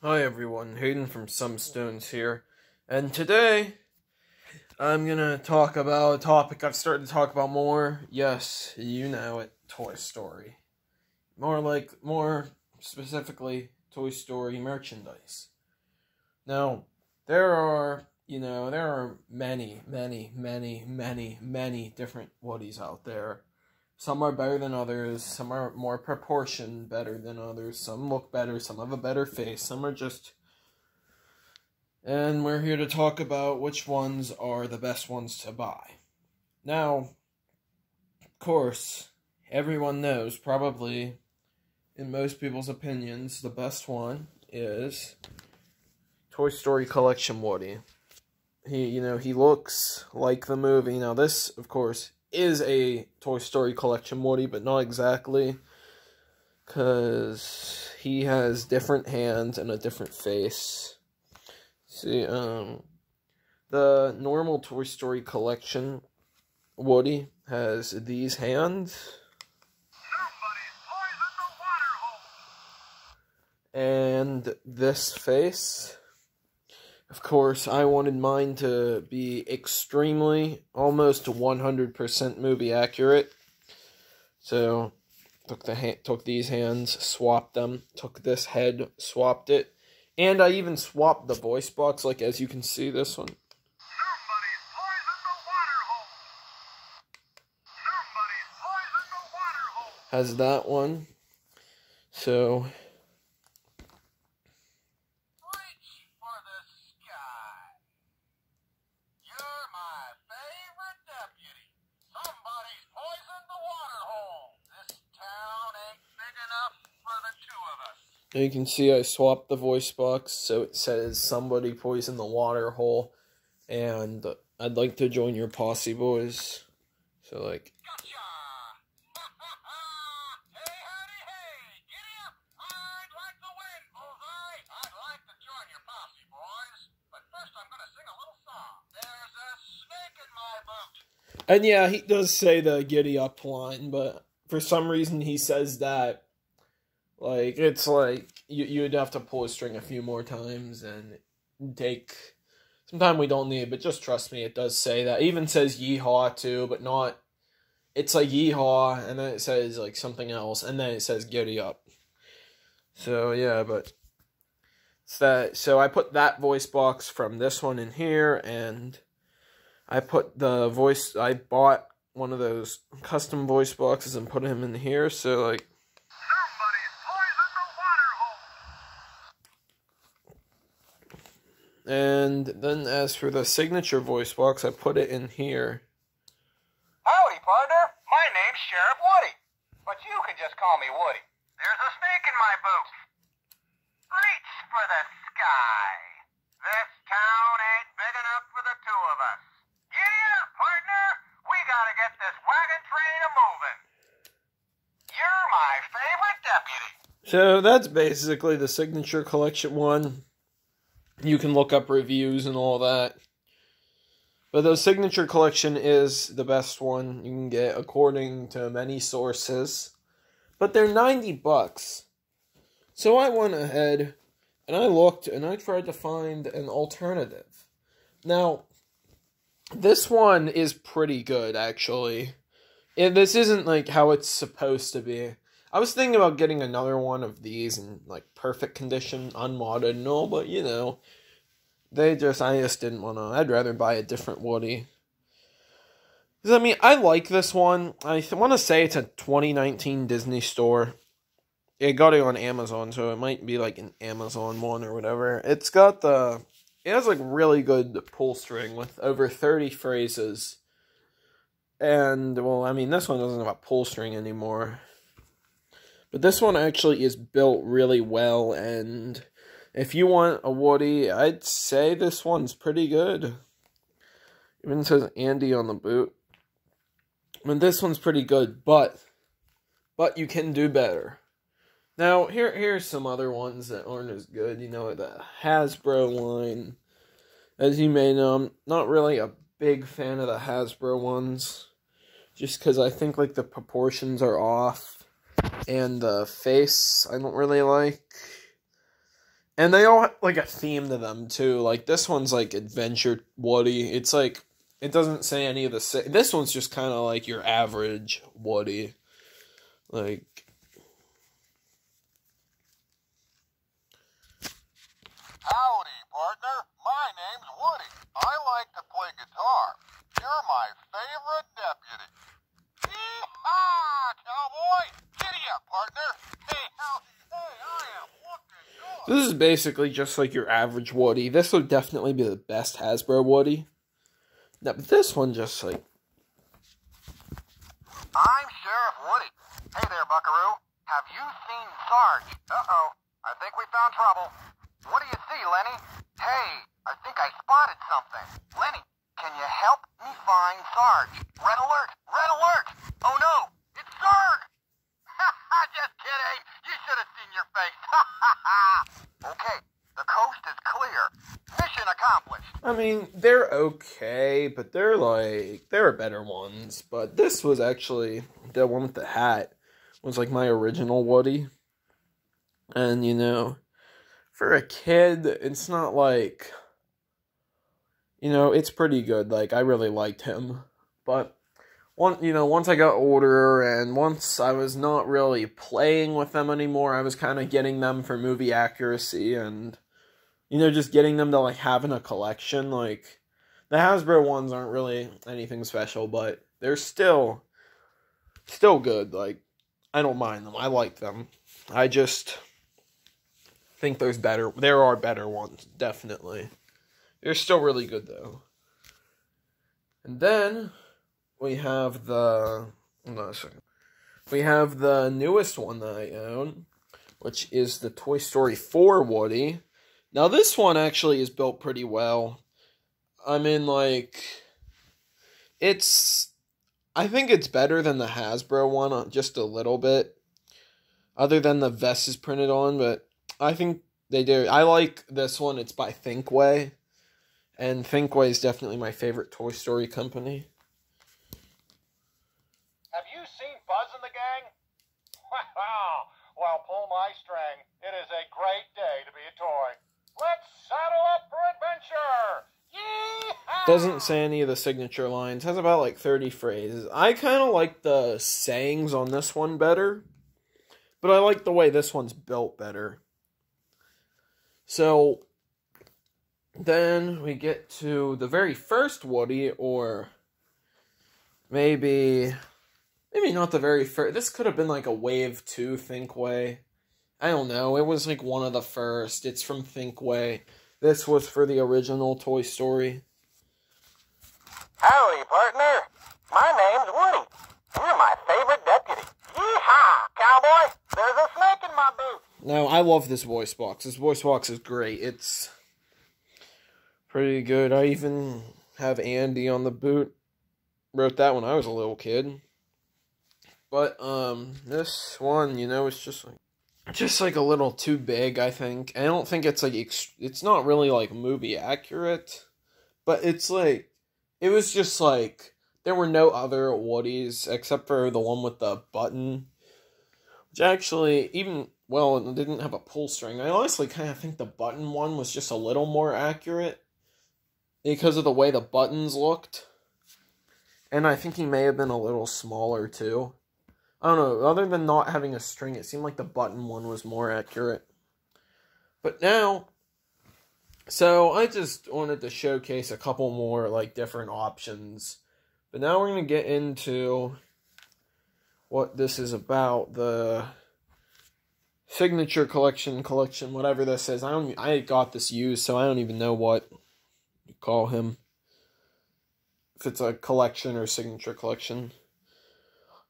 Hi everyone, Hayden from Some Stones here, and today I'm gonna talk about a topic I've started to talk about more. Yes, you know it, Toy Story. More specifically, Toy Story merchandise. Now, there are many different Woodies out there. Some are better than others, some are more proportioned better than others, some look better, some have a better face, some are just... And we're here to talk about which ones are the best ones to buy. Now, of course, everyone knows, probably, in most people's opinions, the best one is Toy Story Collection Woody. He looks like the movie. Now, this, of course, is a Toy Story Collection Woody, but not exactly, because he has different hands and a different face. See, the normal Toy Story Collection Woody has these hands. And this face. Of course, I wanted mine to be extremely, almost 100% movie accurate. So, took these hands, swapped them, took this head, swapped it, and I even swapped the voice box, like as you can see this one. Has that one. So... You can see I swapped the voice box, so it says somebody poisoned the water hole, and I'd like to join your posse, boys. So, like... Gotcha! Hey, howdy, hey! Giddy up! I'd like to win, Bullseye! I'd like to join your posse, boys. But first I'm gonna sing a little song. There's a snake in my boot. And yeah, he does say the giddy up line, but for some reason he says that. Like, it's like, you'd have to pull a string a few more times and take some time we don't need, but just trust me, it does say that. It even says yeehaw too, but not, it's like yeehaw, and then it says like something else, and then it says giddy up. So, yeah, but it's that. So I put that voice box from this one in here, and I put the voice, I bought one of those custom voice boxes and put him in here, so like, and then as for the signature voice box, I put it in here. Howdy, partner. My name's Sheriff Woody, but you can just call me Woody. There's a snake in my boot. Reach for the sky. This town ain't big enough for the two of us. Giddy up, partner. We gotta get this wagon train a-moving. You're my favorite deputy. So that's basically the signature collection one. You can look up reviews and all that. But the signature collection is the best one you can get according to many sources. But they're $90. So I went ahead and I looked and I tried to find an alternative. Now, this one is pretty good, actually. This isn't like how it's supposed to be. I was thinking about getting another one of these in, like, perfect condition, unmodded and all, but, you know, I just didn't want to. I'd rather buy a different Woody. Because, I mean, I like this one. I want to say it's a 2019 Disney store. It got it on Amazon, so it might be, like, an Amazon one or whatever. It has, like, really good pull string with over 30 phrases. And, well, I mean, this one doesn't have a pull string anymore. But this one actually is built really well, and if you want a Woody, I'd say this one's pretty good. Even says Andy on the boot. I mean, this one's pretty good, but you can do better. Now, here's some other ones that aren't as good. You know, the Hasbro line. As you may know, I'm not really a big fan of the Hasbro ones, just because I think, like, the proportions are off. And the face, I don't really like. And they all have, like, a theme to them, too. Like, this one's, like, Adventure Woody. It's, like, it doesn't say any of the... This one's just kind of, like, your average Woody. Like... Howdy, partner. My name's Woody. I like to play guitar. You're my favorite deputy. Yee-haw, cowboy! Giddy up, partner. Hey, howdy. Hey, I am looking good. This is basically just like your average Woody. This would definitely be the best Hasbro Woody. Now, but this one just like... I'm Sheriff Woody. Hey there, buckaroo. Have you seen Sarge? Uh-oh. I think we found trouble. What do you see, Lenny? Hey, I think I spotted something. Lenny, can you help me find Sarge? Red alert! Red alert! Oh no! It's Sarge! Just kidding! You should have seen your face! Okay, the coast is clear. Mission accomplished. I mean, they're okay, but they're like... There are better ones. But this was actually... The one with the hat was like my original Woody. And, you know... For a kid, it's not like, you know, it's pretty good. Like, I really liked him. But, once I got older and once I was not really playing with them anymore, I was kind of getting them for movie accuracy and, just getting them to, like, have in a collection. Like, the Hasbro ones aren't really anything special, but they're still good. Like, I don't mind them. I like them. I just... think there are better ones, definitely. They're still really good, though. And then we have the newest one that I own, which is the Toy Story 4 Woody. Now this one actually is built pretty well. I mean, like, I think it's better than the Hasbro one, just a little bit. Other than the vest is printed on, but I think they do. I like this one. It's by Thinkway. And Thinkway is definitely my favorite Toy Story company. Have you seen Buzz and the gang? Wow. Well, pull my string. It is a great day to be a toy. Let's saddle up for adventure. Yee-haw! Doesn't say any of the signature lines. Has about like 30 phrases. I kind of like the sayings on this one better. But I like the way this one's built better. So, then we get to the very first Woody, or maybe not the very first. This could have been like a Wave 2 Thinkway. I don't know. It was like one of the first. It's from Thinkway. This was for the original Toy Story. Howdy, partner. My name's Woody. You're my favorite deputy. Yee-haw, cowboy. There's a snake in my boot. Now, I love this voice box. This voice box is great. It's pretty good. I even have Andy on the boot. Wrote that when I was a little kid. But, this one, it's just like a little too big, I think. I don't think it's like, it's not really like movie accurate. But it's like, it was just like, there were no other Woodies except for the one with the button. Which actually, it didn't have a pull string. I honestly kind of think the button one was just a little more accurate because of the way the buttons looked. And I think he may have been a little smaller, too. I don't know. Other than not having a string, it seemed like the button one was more accurate. But now, so I just wanted to showcase a couple more, like, different options. But now we're going to get into what this is about. The Signature collection, whatever this is. I got this used, so I don't even know what you call him. If it's a collection or signature collection.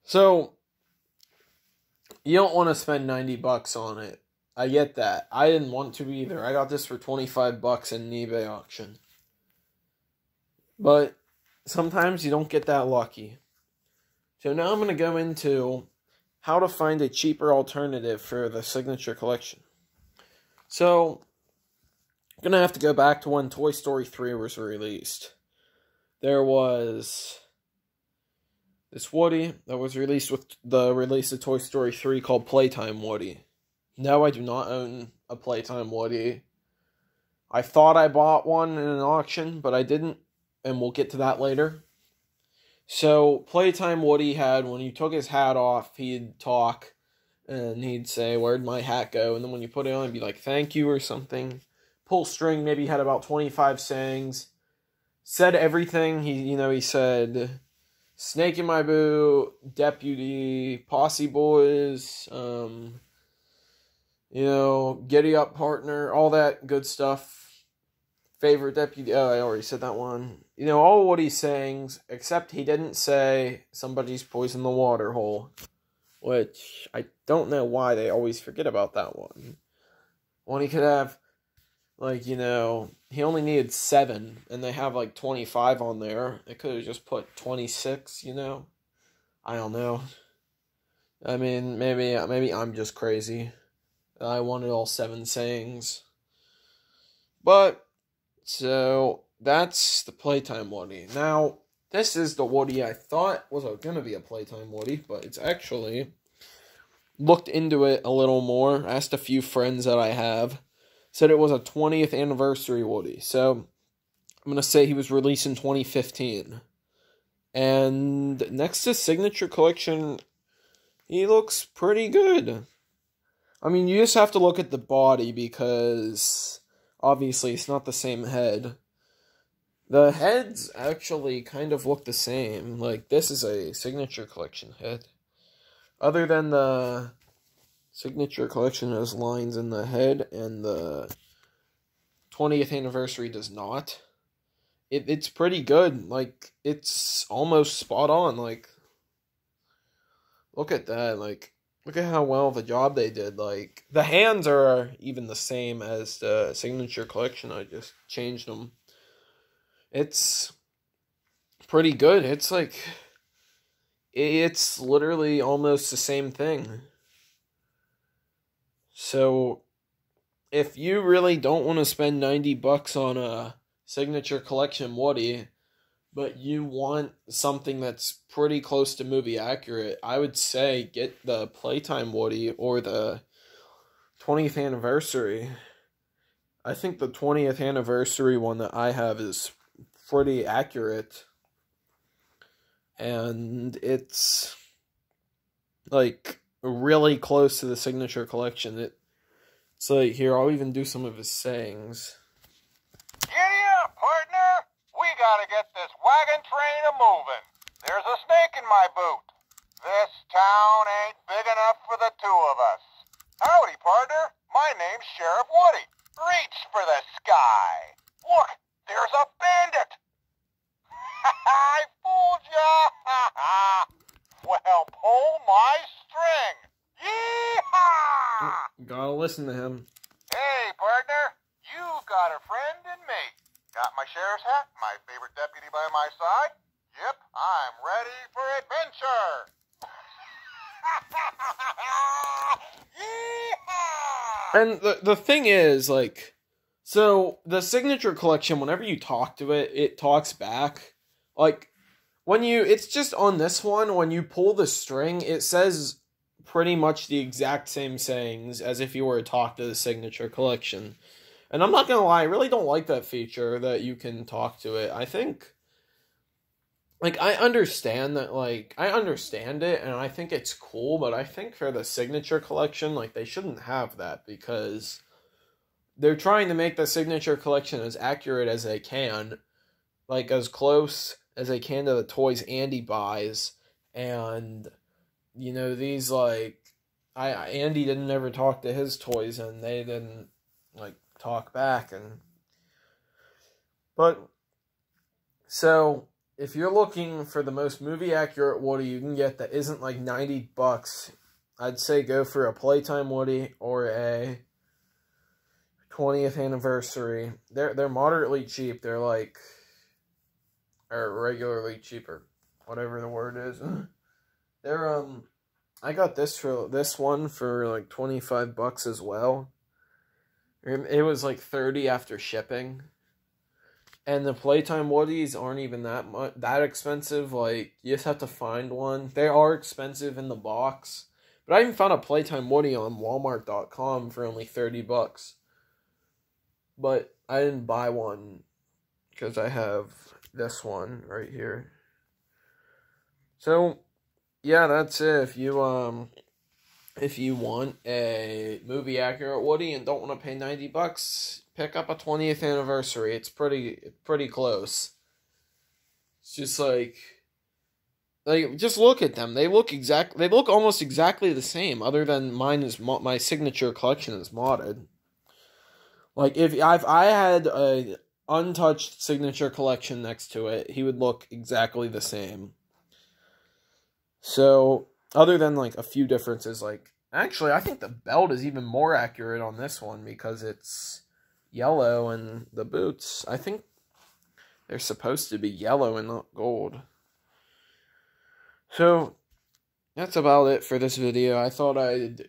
So, you don't want to spend $90 on it. I get that. I didn't want to either. I got this for $25 in an eBay auction. But sometimes you don't get that lucky. So now I'm going to go into how to find a cheaper alternative for the Signature collection. So, I'm going to have to go back to when Toy Story 3 was released. There was this Woody that was released with the release of Toy Story 3 called Playtime Woody. No, I do not own a Playtime Woody. I thought I bought one in an auction, but I didn't, and we'll get to that later. So, Playtime Woody had, when you took his hat off, he'd talk, and he'd say, "Where'd my hat go?" And then when you put it on, he'd be like, "Thank you," or something. Pull string maybe had about 25 sayings. Said everything. He said, "Snake in my boot," "Deputy," "Posse Boys," "Giddy up, partner," all that good stuff. Favorite deputy, I already said that one. All Woody's sayings, except he didn't say "somebody's poisoned the water hole," which I don't know why they always forget about that one. When he could have, he only needed 7, and they have 25 on there. They could have just put 26, I don't know. I mean, maybe I'm just crazy. I wanted all 7 sayings. But, so, that's the Playtime Woody. Now, this is the Woody I thought was going to be a Playtime Woody, but it's actually, looked into it a little more, asked a few friends that I have, said it was a 20th anniversary Woody. So, I'm going to say he was released in 2015. And next to Signature Collection, he looks pretty good. I mean, you just have to look at the body because obviously it's not the same head. The heads actually kind of look the same. This is a Signature Collection head. Other than the Signature Collection has lines in the head and the 20th anniversary does not. It's pretty good. It's almost spot on. Look at that. Look at how well the job they did. The hands are even the same as the Signature Collection. I just changed them. It's pretty good. It's literally almost the same thing. So, if you really don't want to spend $90 on a Signature Collection Woody, but you want something that's pretty close to movie accurate, I would say get the Playtime Woody or the 20th anniversary. I think the 20th anniversary one that I have is pretty accurate. And it's really close to the Signature Collection. It's here, I'll even do some of his sayings. Giddy up, partner! We gotta get this wagon train a-moving. There's a snake in my boot. This town ain't big enough for the 2 of us. Howdy, partner. My name's Sheriff Woody. Reach for the sky. Look, there's a bandit. I fooled ya. Well, pull my string. Yee-haw! Gotta listen to him. Hey, partner. You've got a friend in me. Got my sheriff's hat, my favorite deputy by my side. Yep, I'm ready for adventure. And the thing is, so the Signature Collection, whenever you talk to it, it talks back. It's just on this one, when you pull the string, it says pretty much the exact same sayings as if you were to talk to the Signature Collection. And I'm not gonna lie, I really don't like that feature that you can talk to it. I think, I understand that, I understand it, and I think it's cool, but I think for the Signature Collection, they shouldn't have that, because they're trying to make the Signature Collection as accurate as they can, as close as they can to the toys Andy buys, and, these, Andy didn't ever talk to his toys, and they didn't, talk back, so, if you're looking for the most movie accurate Woody you can get that isn't $90, I'd say go for a Playtime Woody or a 20th anniversary. They're moderately cheap. They're or regularly cheaper, whatever the word is. They're I got this one for $25 as well. It was $30 after shipping. And the Playtime Woodies aren't even that expensive. You just have to find one. They are expensive in the box, but But I even found a Playtime Woody on Walmart.com for only $30. But I didn't buy one because I have this one right here. So, yeah, that's it. If you want a movie accurate Woody and don't want to pay $90, pick up a 20th anniversary. It's pretty close. It's just like just look at them. They look almost exactly the same, other than mine is my signature collection is modded. Like if I had a untouched signature collection next to it, he would look exactly the same. So, other than like a few differences, like actually I think the belt is even more accurate on this one because it's yellow, and the boots, I think they're supposed to be yellow and not gold. So, that's about it for this video. I thought I'd,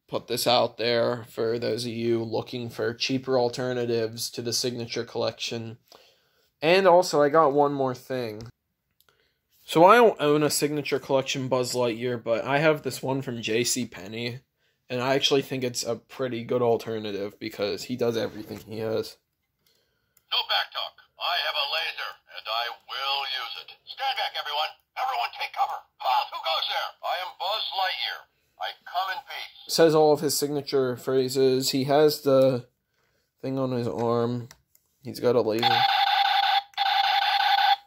put this out there for those of you looking for cheaper alternatives to the signature collection. And also, I got one more thing. So, I don't own a signature collection Buzz Lightyear, but I have this one from JCPenney. And I actually think it's a pretty good alternative because he does everything he has. No backtalk. I have a laser, and I will use it. Stand back, everyone. Everyone take cover. Halt, who goes there? I am Buzz Lightyear. I come in peace. Says all of his signature phrases. He has the thing on his arm. He's got a laser.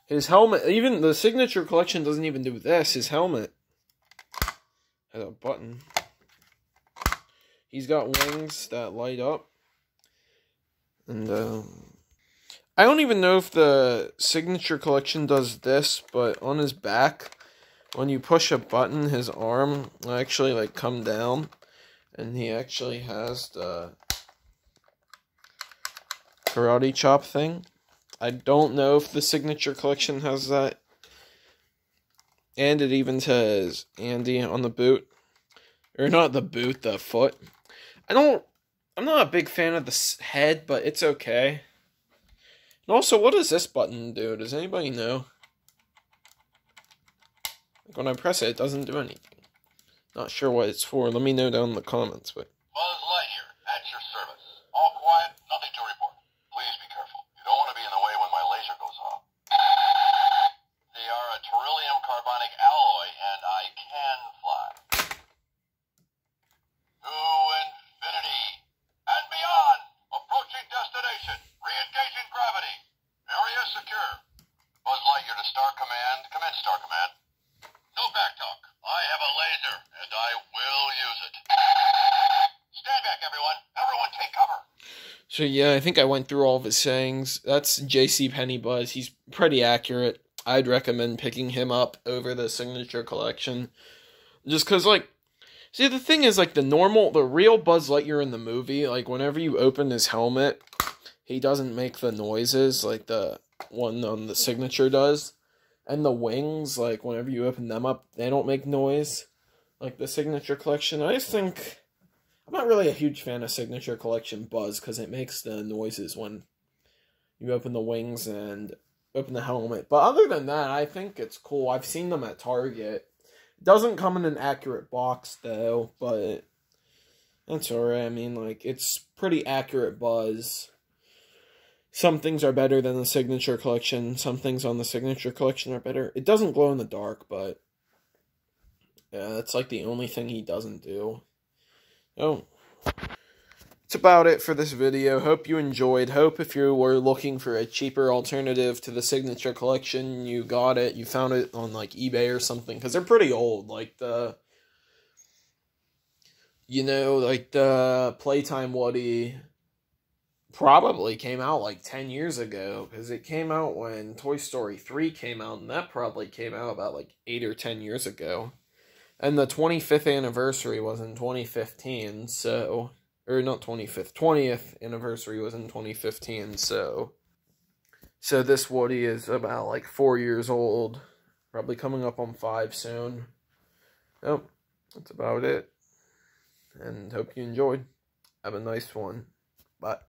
His helmet, even the signature collection doesn't even do this. His helmet has a button. He's got wings that light up. And, I don't even know if the signature collection does this, but on his back, when you push a button, his arm will actually, come down. And he actually has the karate chop thing. I don't know if the signature collection has that. And it even says Andy on the boot. Or not the boot, the foot. I'm not a big fan of the head, but it's okay. And also, what does this button do? Does anybody know? When I press it, it doesn't do anything. Not sure what it's for. Let me know down in the comments. But Buzz Lightyear, at your service. All quiet, nothing to report. Please be careful. You don't want to be in the way when my laser goes off. They are a beryllium carbonic alloy, and I can fly. To infinity and beyond. Approaching destination. Re-engaging gravity. Area secure. Buzz Lightyear to Star Command. Commence Star Command. No backtalk. I have a laser, and I will use it. Stand back, everyone. Everyone take cover. so yeah, I think I went through all of his sayings. That's JCPenney Buzz. He's pretty accurate. I'd recommend picking him up over the signature collection. Just because, see, the thing is, the real Buzz Lightyear in the movie, whenever you open his helmet, he doesn't make the noises like the one on the signature does. And the wings, whenever you open them up, they don't make noise like the signature collection. I just think, I'm not really a huge fan of signature collection Buzz because it makes the noises when you open the wings and open the helmet. But other than that, I think it's cool. I've seen them at Target. It doesn't come in an accurate box, though, but that's alright. I mean, it's pretty accurate Buzz. Some things are better than the signature collection. Some things on the signature collection are better. It doesn't glow in the dark, but yeah, that's the only thing he doesn't do. Oh, that's about it for this video. Hope you enjoyed. Hope if you were looking for a cheaper alternative to the signature collection, you got it. You found it on eBay or something, because they're pretty old. The Playtime Woody probably came out 10 years ago, because it came out when Toy Story 3 came out, and that probably came out about 8 or 10 years ago. And the 25th anniversary was in 2015, so, or not 25th, 20th anniversary was in 2015, so this Woody is about 4 years old, probably coming up on 5 soon. Oh, that's about it, and hope you enjoyed. Have a nice one. Bye.